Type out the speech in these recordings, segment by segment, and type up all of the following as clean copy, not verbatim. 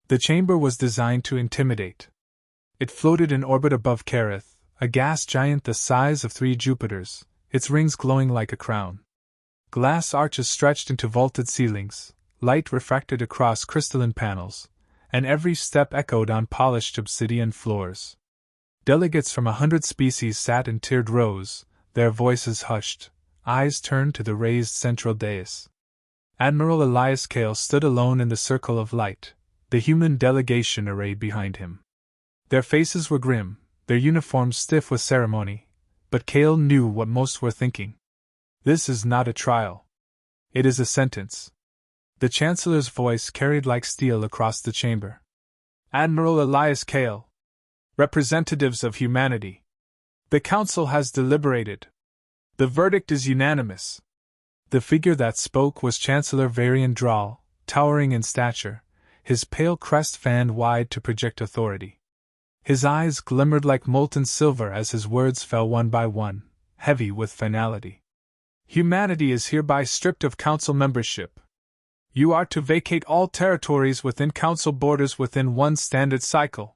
The chamber was designed to intimidate. It floated in orbit above Kerith, a gas giant the size of 3 Jupiters, its rings glowing like a crown. Glass arches stretched into vaulted ceilings, light refracted across crystalline panels, and every step echoed on polished obsidian floors. Delegates from 100 species sat in tiered rows, their voices hushed, eyes turned to the raised central dais. Admiral Elias Kale stood alone in the circle of light, the human delegation arrayed behind him. Their faces were grim, their uniforms stiff with ceremony, but Kale knew what most were thinking. This is not a trial. It is a sentence. The Chancellor's voice carried like steel across the chamber. Admiral Elias Kale, representatives of humanity. The Council has deliberated. The verdict is unanimous. The figure that spoke was Chancellor Varian Drawl, towering in stature, his pale crest fanned wide to project authority. His eyes glimmered like molten silver as his words fell one by one, heavy with finality. Humanity is hereby stripped of Council membership. You are to vacate all territories within Council borders within 1 standard cycle.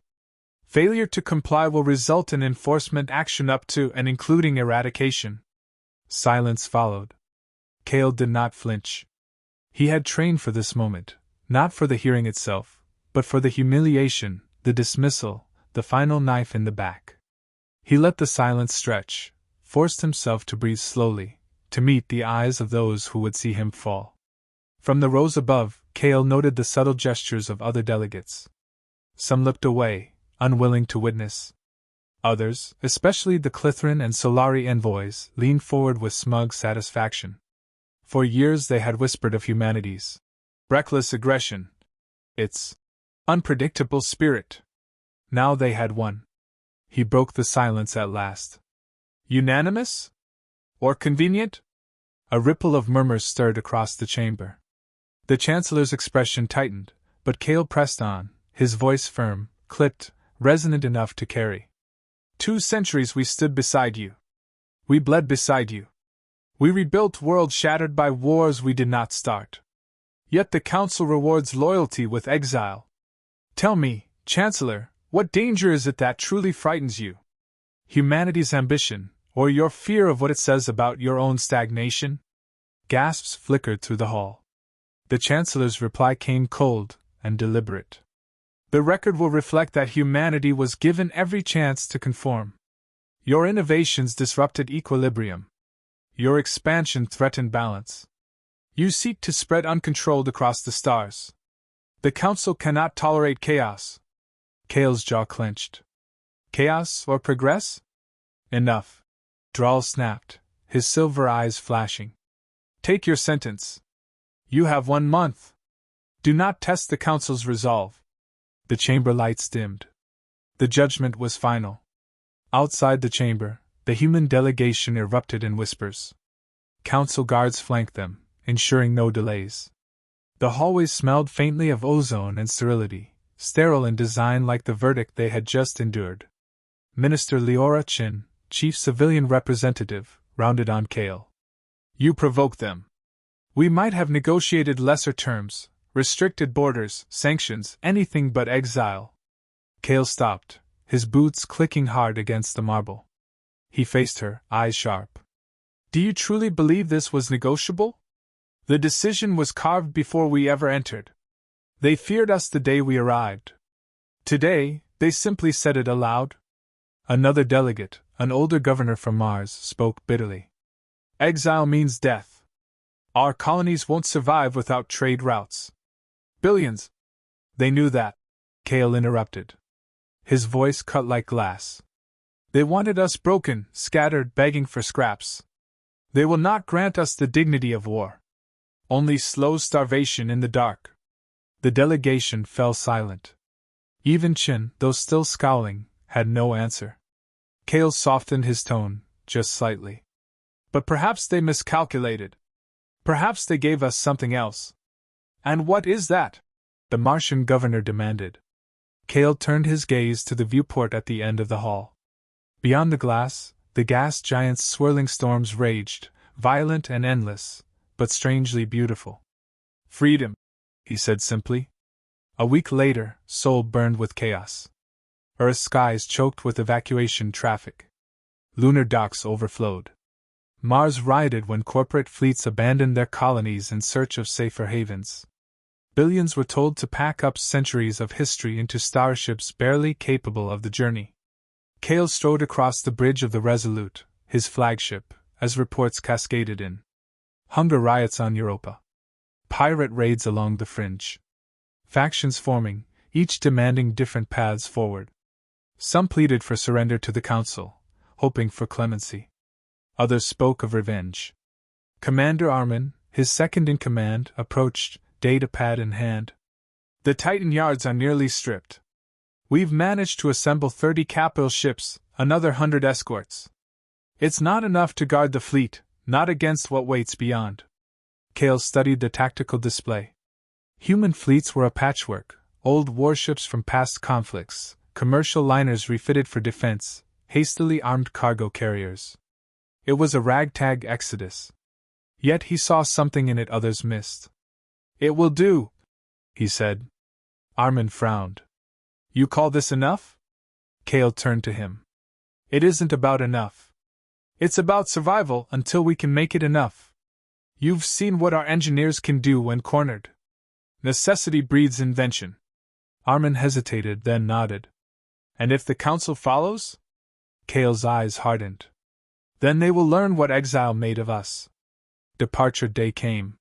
Failure to comply will result in enforcement action up to and including eradication. Silence followed. Kale did not flinch. He had trained for this moment, not for the hearing itself, but for the humiliation, the dismissal, the final knife in the back. He let the silence stretch, forced himself to breathe slowly, to meet the eyes of those who would see him fall. From the rows above, Kale noted the subtle gestures of other delegates. Some looked away, unwilling to witness. Others, especially the Clithrin and Solari envoys, leaned forward with smug satisfaction. For years they had whispered of humanity's reckless aggression, its unpredictable spirit. Now they had won. He broke the silence at last. Unanimous? Or convenient? A ripple of murmurs stirred across the chamber. The Chancellor's expression tightened, but Kale pressed on, his voice firm, clipped, resonant enough to carry. 2 centuries we stood beside you. We bled beside you. We rebuilt worlds shattered by wars we did not start. Yet the Council rewards loyalty with exile. Tell me, Chancellor, what danger is it that truly frightens you? Humanity's ambition, or your fear of what it says about your own stagnation? Gasps flickered through the hall. The Chancellor's reply came cold and deliberate. The record will reflect that humanity was given every chance to conform. Your innovations disrupted equilibrium. Your expansion threatened balance. You seek to spread uncontrolled across the stars. The Council cannot tolerate chaos. Kale's jaw clenched. Chaos or progress? Enough. Drawl snapped, his silver eyes flashing. Take your sentence. You have 1 month. Do not test the Council's resolve. The chamber lights dimmed. The judgment was final. Outside the chamber, the human delegation erupted in whispers. Council guards flanked them, ensuring no delays. The hallways smelled faintly of ozone and sterility, sterile in design like the verdict they had just endured. Minister Leora Chin, chief civilian representative, rounded on Kale. You provoked them. We might have negotiated lesser terms, restricted borders, sanctions, anything but exile. Kale stopped, his boots clicking hard against the marble. He faced her, eyes sharp. Do you truly believe this was negotiable? The decision was carved before we ever entered. They feared us the day we arrived. Today, they simply said it aloud. Another delegate, an older governor from Mars, spoke bitterly. Exile means death. Our colonies won't survive without trade routes. Billions. They knew that. Kale interrupted. His voice cut like glass. They wanted us broken, scattered, begging for scraps. They will not grant us the dignity of war. Only slow starvation in the dark. The delegation fell silent. Even Chin, though still scowling, had no answer. Kale softened his tone, just slightly. But perhaps they miscalculated. Perhaps they gave us something else. And what is that? The Martian governor demanded. Kale turned his gaze to the viewport at the end of the hall. Beyond the glass, the gas giant's swirling storms raged, violent and endless, but strangely beautiful. Freedom, he said simply. A week later, Seoul burned with chaos. Earth's skies choked with evacuation traffic. Lunar docks overflowed. Mars rioted when corporate fleets abandoned their colonies in search of safer havens. Billions were told to pack up centuries of history into starships barely capable of the journey. Kale strode across the bridge of the Resolute, his flagship, as reports cascaded in. Hunger riots on Europa. Pirate raids along the fringe. Factions forming, each demanding different paths forward. Some pleaded for surrender to the Council, hoping for clemency. Others spoke of revenge. Commander Armin, his second-in-command, approached, datapad in hand. The Titan yards are nearly stripped. We've managed to assemble 30 capital ships, another 100 escorts. It's not enough to guard the fleet, not against what waits beyond. Kale studied the tactical display. Human fleets were a patchwork, old warships from past conflicts, commercial liners refitted for defense, hastily armed cargo carriers. It was a ragtag exodus. Yet he saw something in it others missed. It will do, he said. Armin frowned. You call this enough? Kale turned to him. It isn't about enough. It's about survival until we can make it enough. You've seen what our engineers can do when cornered. Necessity breeds invention. Armin hesitated, then nodded. And if the Council follows? Kale's eyes hardened. Then they will learn what exile made of us. Departure day came.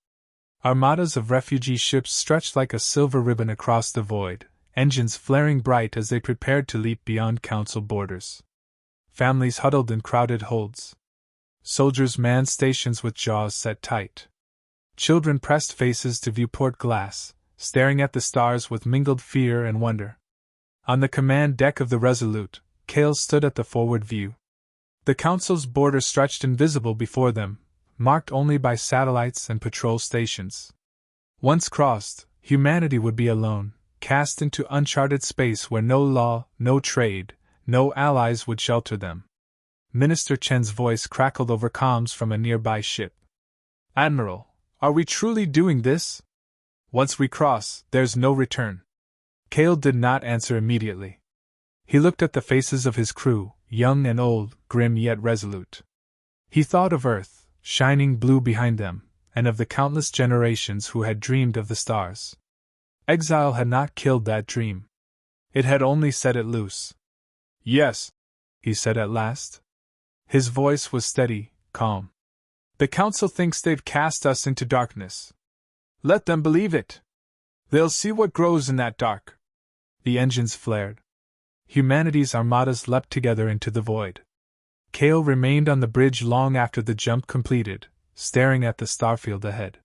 Armadas of refugee ships stretched like a silver ribbon across the void, engines flaring bright as they prepared to leap beyond Council borders. Families huddled in crowded holds. Soldiers manned stations with jaws set tight. Children pressed faces to viewport glass, staring at the stars with mingled fear and wonder. On the command deck of the Resolute, Kale stood at the forward view. The Council's border stretched invisible before them, marked only by satellites and patrol stations. Once crossed, humanity would be alone, cast into uncharted space where no law, no trade, no allies would shelter them. Minister Chen's voice crackled over comms from a nearby ship. Admiral, are we truly doing this? Once we cross, there's no return. Kale did not answer immediately. He looked at the faces of his crew, young and old, grim yet resolute. He thought of Earth, shining blue behind them, and of the countless generations who had dreamed of the stars. Exile had not killed that dream. It had only set it loose. Yes, he said at last. His voice was steady, calm. The Council thinks they've cast us into darkness. Let them believe it. They'll see what grows in that dark. The engines flared. Humanity's armadas leapt together into the void. Kale remained on the bridge long after the jump completed, staring at the starfield ahead.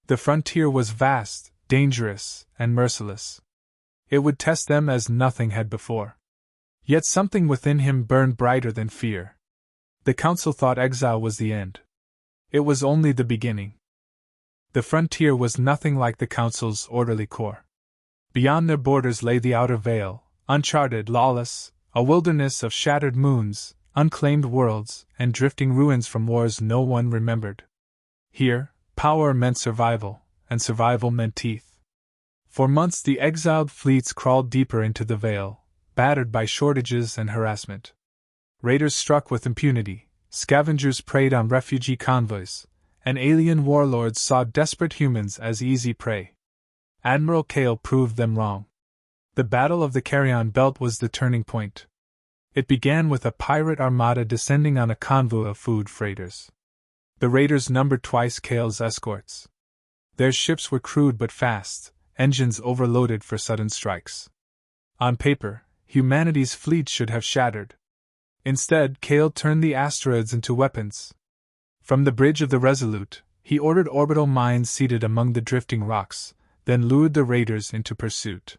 The frontier was vast, dangerous, and merciless. It would test them as nothing had before. Yet something within him burned brighter than fear. The Council thought exile was the end. It was only the beginning. The frontier was nothing like the Council's orderly core. Beyond their borders lay the outer veil, uncharted, lawless, a wilderness of shattered moons, unclaimed worlds, and drifting ruins from wars no one remembered. Here, power meant survival, and survival meant teeth. For months the exiled fleets crawled deeper into the veil, battered by shortages and harassment. Raiders struck with impunity, scavengers preyed on refugee convoys, and alien warlords saw desperate humans as easy prey. Admiral Kale proved them wrong. The Battle of the Carrion Belt was the turning point. It began with a pirate armada descending on a convoy of food freighters. The raiders numbered twice Kale's escorts. Their ships were crude but fast, engines overloaded for sudden strikes. On paper, humanity's fleet should have shattered. Instead, Kale turned the asteroids into weapons. From the bridge of the Resolute, he ordered orbital mines seated among the drifting rocks, then lured the raiders into pursuit.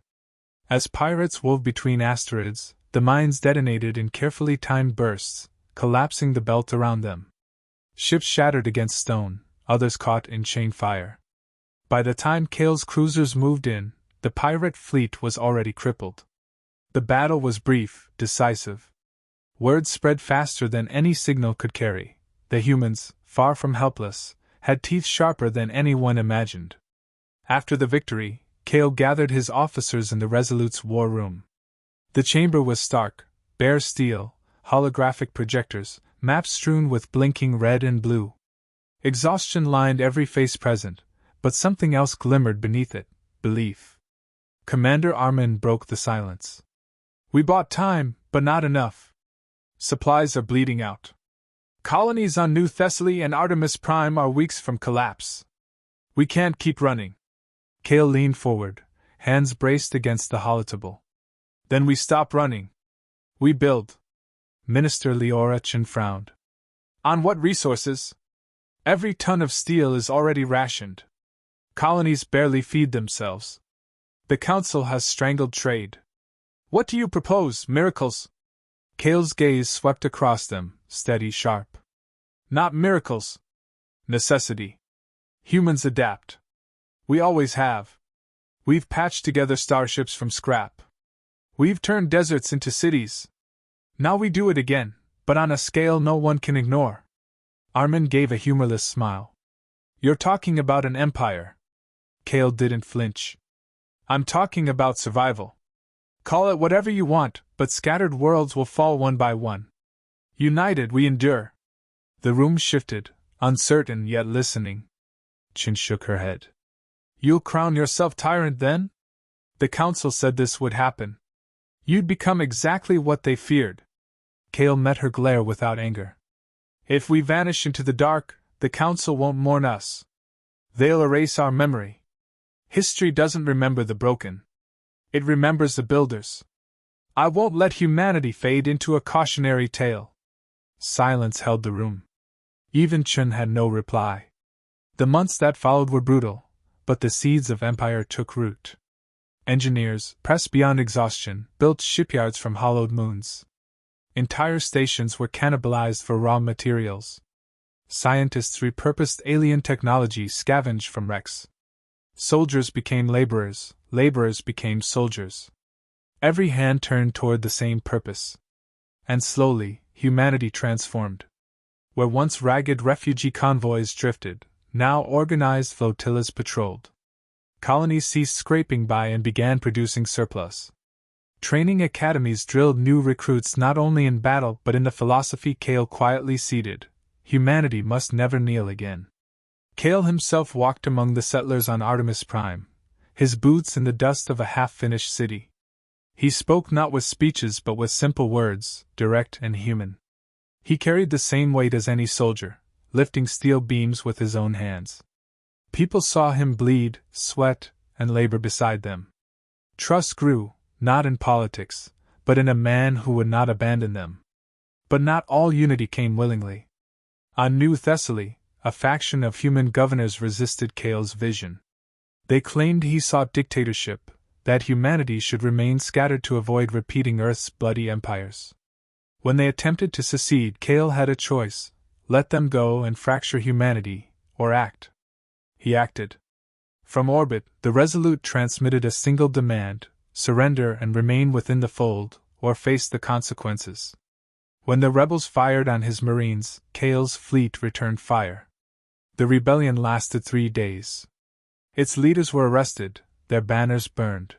As pirates wove between asteroids, the mines detonated in carefully timed bursts, collapsing the belt around them. Ships shattered against stone, others caught in chain fire. By the time Kale's cruisers moved in, the pirate fleet was already crippled. The battle was brief, decisive. Word spread faster than any signal could carry. The humans, far from helpless, had teeth sharper than anyone imagined. After the victory, Kale gathered his officers in the Resolute's war room. The chamber was stark, bare steel, holographic projectors, maps strewn with blinking red and blue. Exhaustion lined every face present, but something else glimmered beneath it: belief. Commander Armin broke the silence. We bought time, but not enough. Supplies are bleeding out. Colonies on New Thessaly and Artemis Prime are weeks from collapse. We can't keep running. Kale leaned forward, hands braced against the holotable. Then we stop running. We build. Minister Leora Chen frowned. On what resources? Every ton of steel is already rationed. Colonies barely feed themselves. The Council has strangled trade. What do you propose, miracles? Kale's gaze swept across them, steady, sharp. Not miracles. Necessity. Humans adapt. We always have. We've patched together starships from scrap. We've turned deserts into cities. Now we do it again, but on a scale no one can ignore. Armin gave a humorless smile. You're talking about an empire. Kale didn't flinch. I'm talking about survival. Call it whatever you want, but scattered worlds will fall one by one. United we endure. The room shifted, uncertain yet listening. Chen shook her head. You'll crown yourself tyrant then? The Council said this would happen. You'd become exactly what they feared. Kale met her glare without anger. If we vanish into the dark, the Council won't mourn us. They'll erase our memory. History doesn't remember the broken. It remembers the builders. I won't let humanity fade into a cautionary tale. Silence held the room. Even Chen had no reply. The months that followed were brutal, but the seeds of empire took root. Engineers, pressed beyond exhaustion, built shipyards from hollowed moons. Entire stations were cannibalized for raw materials. Scientists repurposed alien technology scavenged from wrecks. Soldiers became laborers, laborers became soldiers. Every hand turned toward the same purpose. And slowly, humanity transformed. Where once ragged refugee convoys drifted, now organized flotillas patrolled. Colonies ceased scraping by and began producing surplus. Training academies drilled new recruits not only in battle but in the philosophy Kale quietly seeded: humanity must never kneel again. Kale himself walked among the settlers on Artemis Prime, his boots in the dust of a half-finished city. He spoke not with speeches but with simple words, direct and human. He carried the same weight as any soldier, lifting steel beams with his own hands. People saw him bleed, sweat, and labor beside them. Trust grew, not in politics, but in a man who would not abandon them. But not all unity came willingly. On New Thessaly, a faction of human governors resisted Kale's vision. They claimed he sought dictatorship, that humanity should remain scattered to avoid repeating Earth's bloody empires. When they attempted to secede, Kale had a choice: let them go and fracture humanity, or act. He acted. From orbit, the Resolute transmitted a single demand: surrender and remain within the fold, or face the consequences. When the rebels fired on his marines, Kale's fleet returned fire. The rebellion lasted 3 days. Its leaders were arrested, their banners burned.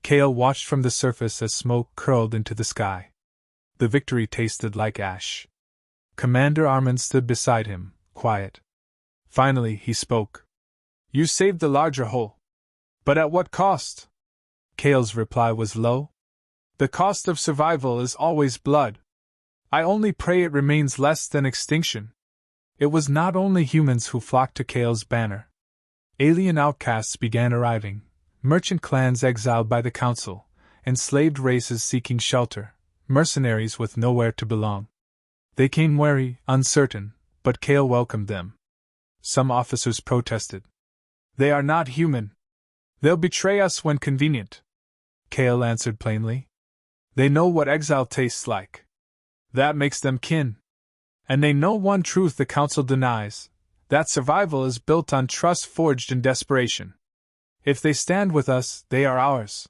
Kale watched from the surface as smoke curled into the sky. The victory tasted like ash. Commander Armin stood beside him, quiet. Finally, he spoke. You saved the larger whole. But at what cost? Kale's reply was low. The cost of survival is always blood. I only pray it remains less than extinction. It was not only humans who flocked to Kale's banner. Alien outcasts began arriving, merchant clans exiled by the Council, enslaved races seeking shelter, mercenaries with nowhere to belong. They came wary, uncertain, but Kale welcomed them. Some officers protested. They are not human. They'll betray us when convenient. Kale answered plainly. They know what exile tastes like. That makes them kin. And they know one truth the Council denies: that survival is built on trust forged in desperation. If they stand with us, they are ours.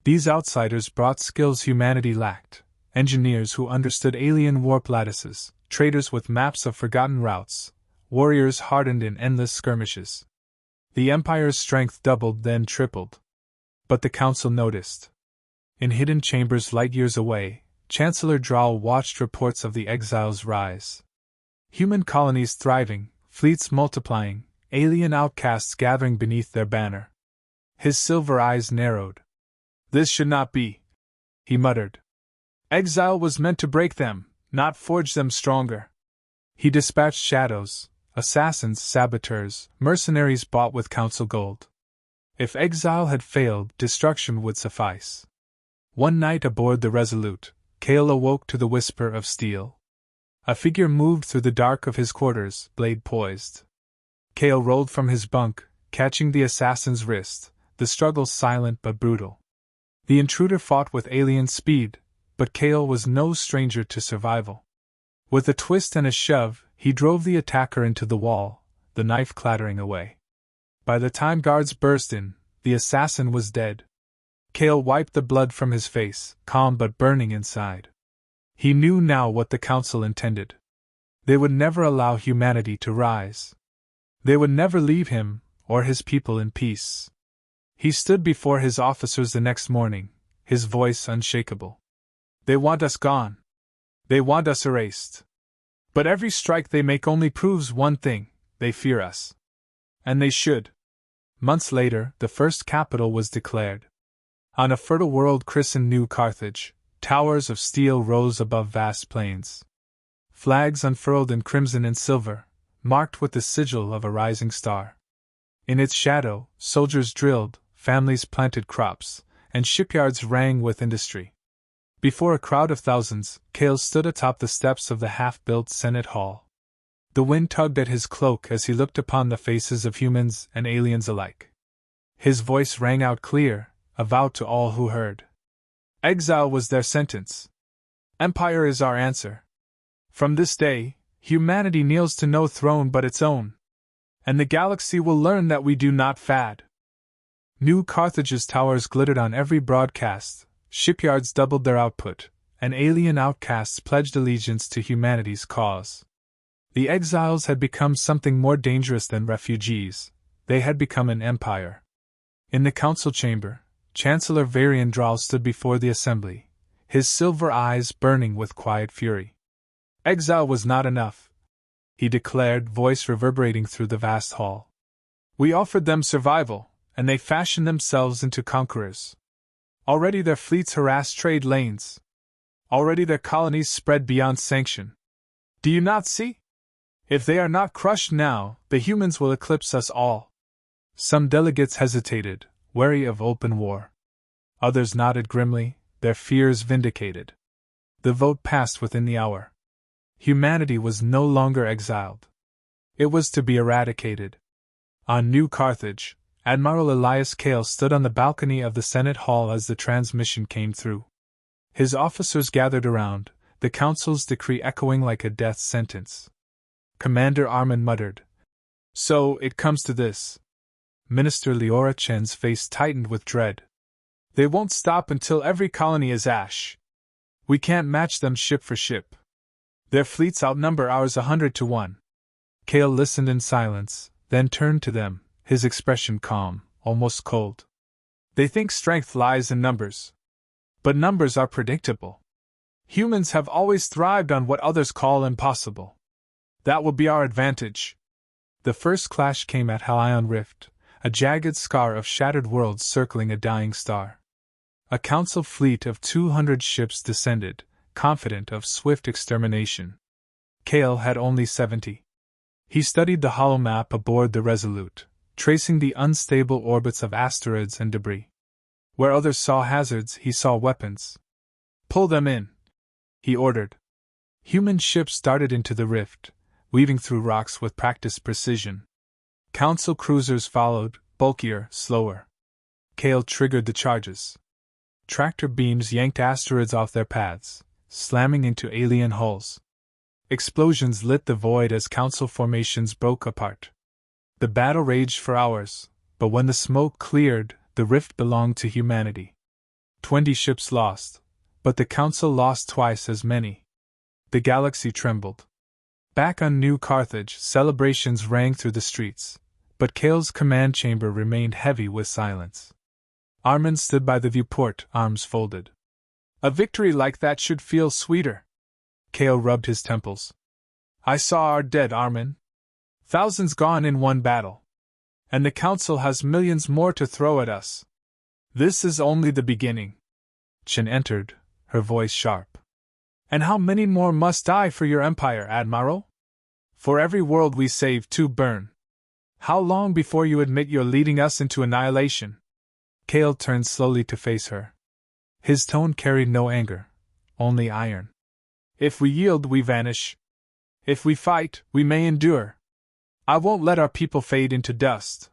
These outsiders brought skills humanity lacked: engineers who understood alien warp lattices, traders with maps of forgotten routes, warriors hardened in endless skirmishes. The Empire's strength doubled, then tripled. But the Council noticed. In hidden chambers light years away, Chancellor Droll watched reports of the exiles rise. Human colonies thriving, fleets multiplying, alien outcasts gathering beneath their banner. His silver eyes narrowed. "This should not be," he muttered. "Exile was meant to break them, not forge them stronger." He dispatched shadows, assassins, saboteurs, mercenaries bought with council gold. If exile had failed, destruction would suffice. One night aboard the Resolute, Cale awoke to the whisper of steel. A figure moved through the dark of his quarters, blade poised. Cale rolled from his bunk, catching the assassin's wrist, the struggle silent but brutal. The intruder fought with alien speed, but Cale was no stranger to survival. With a twist and a shove, he drove the attacker into the wall, the knife clattering away. By the time guards burst in, the assassin was dead. Cale wiped the blood from his face, calm but burning inside. He knew now what the Council intended. They would never allow humanity to rise. They would never leave him, or his people, in peace. He stood before his officers the next morning, his voice unshakable. "They want us gone. They want us erased. But every strike they make only proves one thing: they fear us. And they should." Months later, the first capital was declared. On a fertile world christened New Carthage, towers of steel rose above vast plains. Flags unfurled in crimson and silver, marked with the sigil of a rising star. In its shadow, soldiers drilled, families planted crops, and shipyards rang with industry. Before a crowd of thousands, Cale stood atop the steps of the half-built Senate Hall. The wind tugged at his cloak as he looked upon the faces of humans and aliens alike. His voice rang out clear, a vow to all who heard. Exile was their sentence. Empire is our answer. From this day, humanity kneels to no throne but its own. And the galaxy will learn that we do not fad. New Carthage's towers glittered on every broadcast, shipyards doubled their output, and alien outcasts pledged allegiance to humanity's cause. The exiles had become something more dangerous than refugees. They had become an empire. In the council chamber, Chancellor Varian Droll stood before the assembly, his silver eyes burning with quiet fury. Exile was not enough, he declared, voice reverberating through the vast hall. We offered them survival, and they fashioned themselves into conquerors. Already their fleets harass trade lanes. Already their colonies spread beyond sanction. Do you not see? If they are not crushed now, the humans will eclipse us all. Some delegates hesitated, wary of open war. Others nodded grimly, their fears vindicated. The vote passed within the hour. Humanity was no longer exiled. It was to be eradicated. On New Carthage, Admiral Elias Cale stood on the balcony of the Senate Hall as the transmission came through. His officers gathered around, the council's decree echoing like a death sentence. Commander Armin muttered, "So, it comes to this." Minister Leora Chen's face tightened with dread. "They won't stop until every colony is ash. We can't match them ship for ship. Their fleets outnumber ours 100 to 1. Cale listened in silence, then turned to them, his expression calm, almost cold. "They think strength lies in numbers. But numbers are predictable. Humans have always thrived on what others call impossible. That will be our advantage." The first clash came at Halion Rift, a jagged scar of shattered worlds circling a dying star. A council fleet of 200 ships descended, confident of swift extermination. Cale had only 70. He studied the hollow map aboard the Resolute, tracing the unstable orbits of asteroids and debris. Where others saw hazards, he saw weapons. "Pull them in," he ordered. Human ships darted into the rift, weaving through rocks with practiced precision. Council cruisers followed, bulkier, slower. Cale triggered the charges. Tractor beams yanked asteroids off their paths, slamming into alien hulls. Explosions lit the void as council formations broke apart. The battle raged for hours, but when the smoke cleared, the rift belonged to humanity. 20 ships lost, but the council lost twice as many. The galaxy trembled. Back on New Carthage, celebrations rang through the streets, But Kale's command chamber remained heavy with silence. Armin stood by the viewport, arms folded. A victory like that should feel sweeter. Kale rubbed his temples. I saw our dead, Armin. Thousands gone in one battle. And the Council has millions more to throw at us. This is only the beginning. Chen entered, her voice sharp. And how many more must die for your empire, Admiral? For every world we save, two burn. How long before you admit you're leading us into annihilation? Kale turned slowly to face her. His tone carried no anger, only iron. If we yield, we vanish. If we fight, we may endure. I won't let our people fade into dust.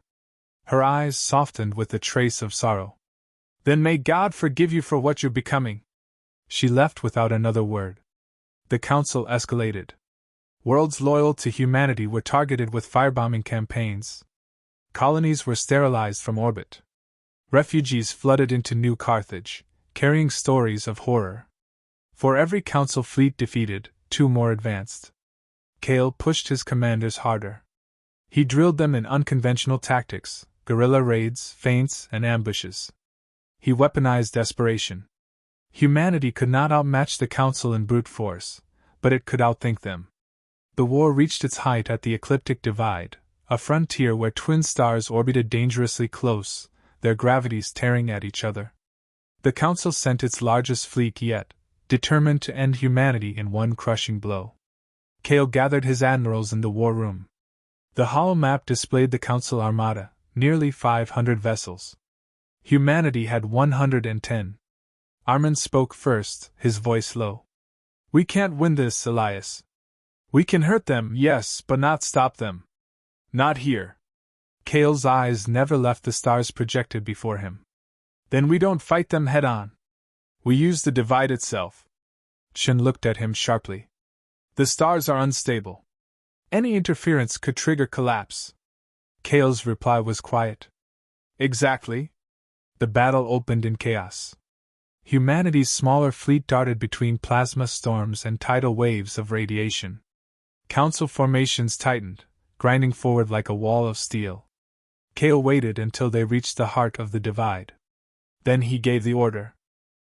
Her eyes softened with a trace of sorrow. Then may God forgive you for what you're becoming. She left without another word. The Council escalated. Worlds loyal to humanity were targeted with firebombing campaigns. Colonies were sterilized from orbit. Refugees flooded into New Carthage, carrying stories of horror. For every Council fleet defeated, two more advanced. Kale pushed his commanders harder. He drilled them in unconventional tactics, guerrilla raids, feints, and ambushes. He weaponized desperation. Humanity could not outmatch the Council in brute force, but it could outthink them. The war reached its height at the ecliptic divide, a frontier where twin stars orbited dangerously close, their gravities tearing at each other. The Council sent its largest fleet yet, determined to end humanity in one crushing blow. Kale gathered his admirals in the war room. The hollow map displayed the Council armada, nearly 500 vessels. Humanity had 110. Armin spoke first, his voice low. We can't win this, Elias. We can hurt them, yes, but not stop them. Not here. Kale's eyes never left the stars projected before him. Then we don't fight them head-on. We use the divide itself. Chen looked at him sharply. The stars are unstable. Any interference could trigger collapse. Kale's reply was quiet. Exactly. The battle opened in chaos. Humanity's smaller fleet darted between plasma storms and tidal waves of radiation. Council formations tightened, grinding forward like a wall of steel. Kale waited until they reached the heart of the divide. Then he gave the order.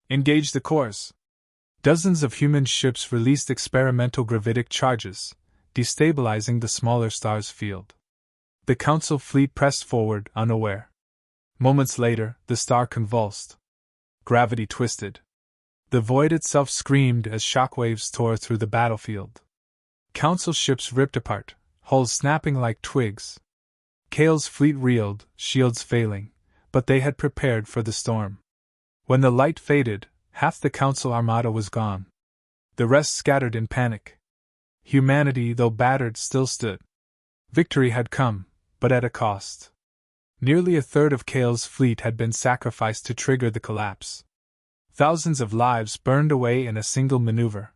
Engage the cores. Dozens of human ships released experimental gravitic charges, destabilizing the smaller star's field. The Council fleet pressed forward, unaware. Moments later, the star convulsed. Gravity twisted. The void itself screamed as shockwaves tore through the battlefield. Council ships ripped apart, hulls snapping like twigs. Kale's fleet reeled, shields failing, but they had prepared for the storm. When the light faded, half the Council armada was gone. The rest scattered in panic. Humanity, though battered, still stood. Victory had come, but at a cost. Nearly a third of Kale's fleet had been sacrificed to trigger the collapse. Thousands of lives burned away in a single maneuver.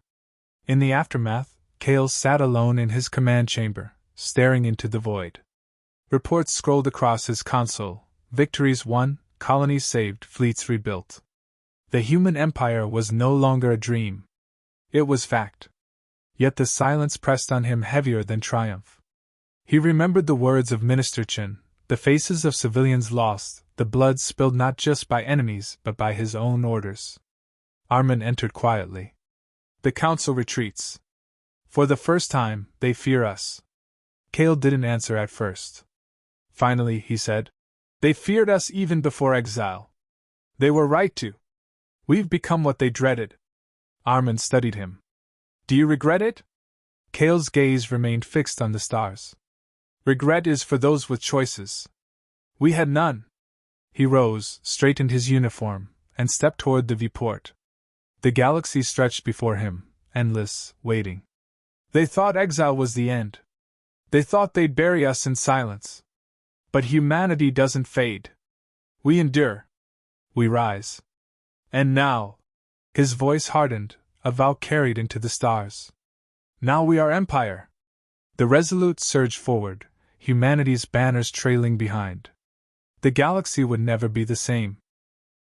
In the aftermath, Kale sat alone in his command chamber, staring into the void. Reports scrolled across his console: victories won, colonies saved, fleets rebuilt. The human empire was no longer a dream. It was fact. Yet the silence pressed on him heavier than triumph. He remembered the words of Minister Chen, the faces of civilians lost, the blood spilled not just by enemies but by his own orders. Armin entered quietly. The Council retreats. For the first time, they fear us. Kale didn't answer at first. Finally, he said, they feared us even before exile. They were right to. We've become what they dreaded. Armin studied him. Do you regret it? Kale's gaze remained fixed on the stars. Regret is for those with choices. We had none. He rose, straightened his uniform, and stepped toward the viewport. The galaxy stretched before him, endless, waiting. They thought exile was the end. They thought they'd bury us in silence. But humanity doesn't fade. We endure. We rise. And now, his voice hardened, a vow carried into the stars. Now we are empire. The Resolute surged forward, humanity's banners trailing behind. The galaxy would never be the same.